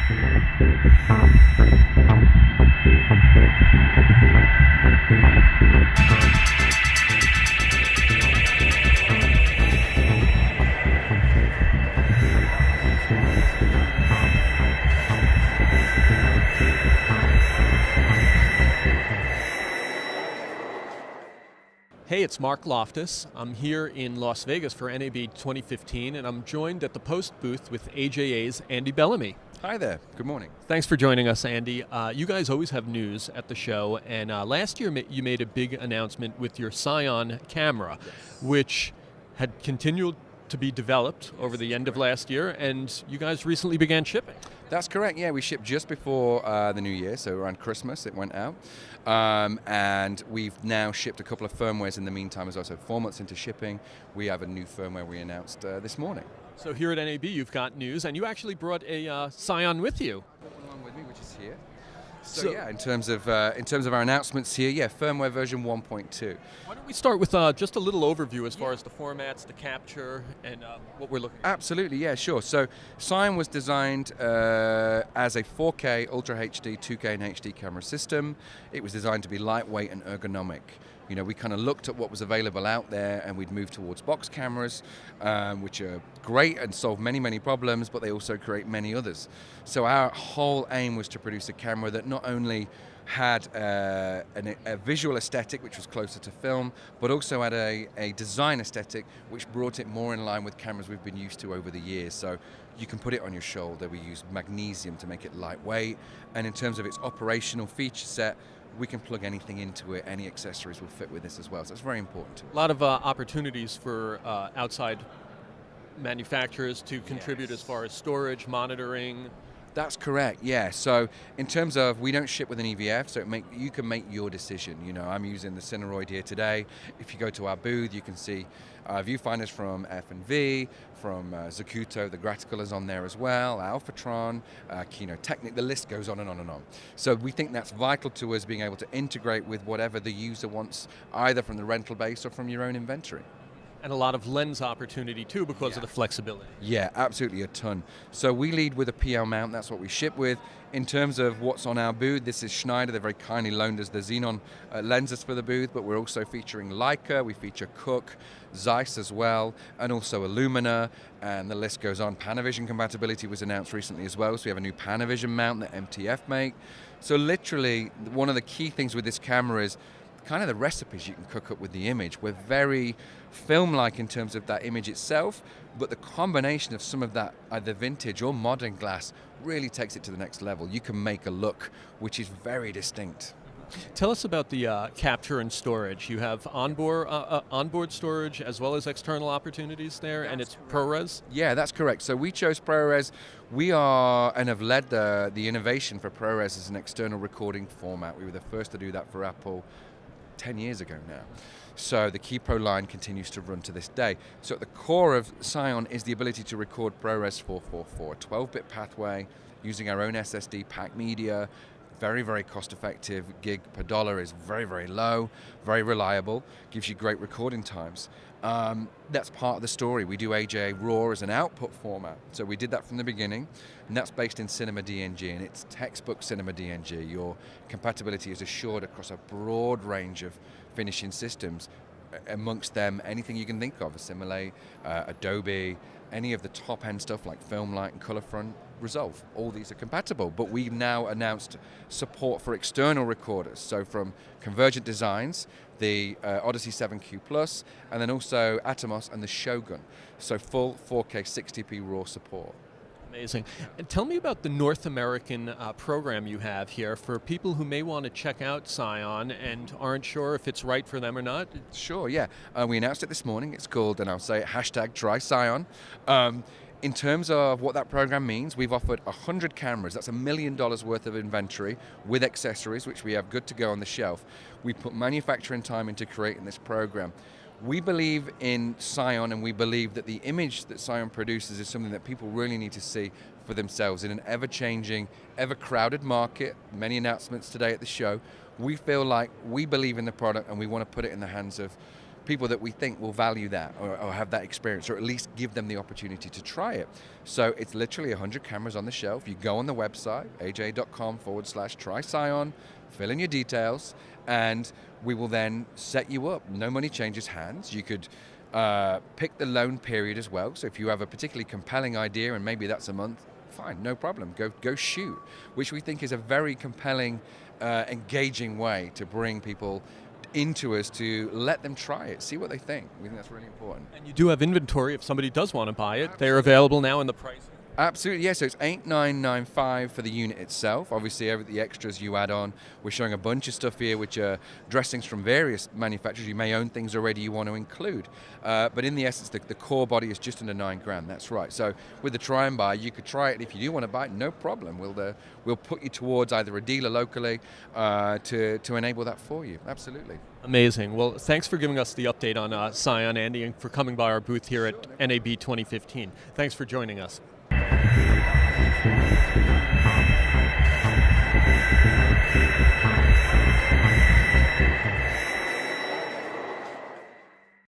Hey, it's Mark Loftus. I'm here in Las Vegas for NAB 2015, and I'm joined at the Post booth with AJA's Andy Bellamy. Hi there. Good morning. Thanks for joining us, Andy. You guys always have news at the show, and last year you made a big announcement with your CION camera, which had continued to be developed over the end of last year, and you guys recently began shipping. That's correct. Yeah, we shipped just before the new year, so around Christmas it went out. And we've now shipped a couple of firmwares in the meantime as well. So 4 months into shipping, we have a new firmware we announced this morning. So here at NAB you've got news, and you actually brought a CION with you. I've got one along with me, which is here. So yeah, in terms of our announcements here, yeah, firmware version 1.2. Why don't we start with just a little overview as far as the formats, the capture, and what we're looking at? Absolutely, yeah, sure. So CION was designed as a 4K Ultra HD, 2K and HD camera system. It was designed to be lightweight and ergonomic. You know, we kind of looked at what was available out there, and we'd moved towards box cameras, which are great and solve many, many problems, but they also create many others. So our whole aim was to produce a camera that not only had a visual aesthetic, which was closer to film, but also had a design aesthetic, which brought it more in line with cameras we've been used to over the years. So you can put it on your shoulder. We use magnesium to make it lightweight, and in terms of its operational feature set, we can plug anything into it. Any accessories will fit with this as well, so it's very important. A lot of opportunities for outside manufacturers to contribute as far as storage, monitoring. That's correct, yeah. So in terms of, we don't ship with an EVF, so you can make your decision. You know, I'm using the Cineroid here today. If you go to our booth, you can see viewfinders from F&V, from Zacuto, the Gratical is on there as well, Alphatron, Kino Technic, the list goes on and on and on. So we think that's vital to us, being able to integrate with whatever the user wants, either from the rental base or from your own inventory. And a lot of lens opportunity too because of the flexibility. Yeah, absolutely a ton. So we lead with a PL mount, that's what we ship with. In terms of what's on our booth, this is Schneider. They very kindly loaned us the Xenon lenses for the booth, but we're also featuring Leica, we feature Cook, Zeiss as well, and also Illumina, and the list goes on. Panavision compatibility was announced recently as well, so we have a new Panavision mount that MTF make. So literally, one of the key things with this camera is kind of the recipes you can cook up with the image. We're very film-like in terms of that image itself, but the combination of some of that either vintage or modern glass really takes it to the next level. You can make a look which is very distinct. Tell us about the capture and storage. You have onboard storage as well as external opportunities there, and it's ProRes? Yeah, that's correct. So we chose ProRes. We are, and have led the innovation for ProRes as an external recording format. We were the first to do that for Apple 10 years ago now. So the KeyPro line continues to run to this day. So at the core of CION is the ability to record ProRes 444, a 12-bit pathway using our own SSD pack media. Very, very cost effective. Gig per dollar is very, very low, very reliable, gives you great recording times. That's part of the story. We do AJA RAW as an output format. So we did that from the beginning, and that's based in Cinema DNG, and it's textbook Cinema DNG. Your compatibility is assured across a broad range of finishing systems, amongst them anything you can think of, Assimilate, Adobe, any of the top-end stuff like Filmlight and ColorFront, Resolve. All these are compatible, but we've now announced support for external recorders, so from Convergent Designs, the Odyssey 7Q Plus, and then also Atomos and the Shogun, so full 4K 60p RAW support. Amazing. And tell me about the North American program you have here for people who may want to check out CION and aren't sure if it's right for them or not. Sure, yeah. We announced it this morning. It's called, and I'll say it, #TryCION. In terms of what that program means, we've offered 100 cameras. That's $1 million worth of inventory with accessories, which we have good to go on the shelf. We put manufacturing time into creating this program. We believe in CION, and we believe that the image that CION produces is something that people really need to see for themselves in an ever-changing, ever-crowded market. Many announcements today at the show. We feel like we believe in the product, and we want to put it in the hands of people that we think will value that or have that experience, or at least give them the opportunity to try it. So it's literally 100 cameras on the shelf. You go on the website, aj.com/try CION, fill in your details, and we will then set you up. No money changes hands. You could pick the loan period as well. So if you have a particularly compelling idea and maybe that's a month, fine, no problem. Go shoot, which we think is a very compelling, engaging way to bring people into us, to let them try it, see what they think. We think that's really important. And you do have inventory if somebody does want to buy it. They're available now in the price. Absolutely, yes. So it's $8,995 for the unit itself. Obviously, the extras you add on. We're showing a bunch of stuff here, which are dressings from various manufacturers. You may own things already you want to include. But in the essence, the core body is just under $9,000. That's right. So with the try and buy, you could try it. If you do want to buy it, no problem. We'll put you towards either a dealer locally to enable that for you. Absolutely. Amazing. Well, thanks for giving us the update on CION, Andy, and for coming by our booth here at NAB 2015. Thanks for joining us.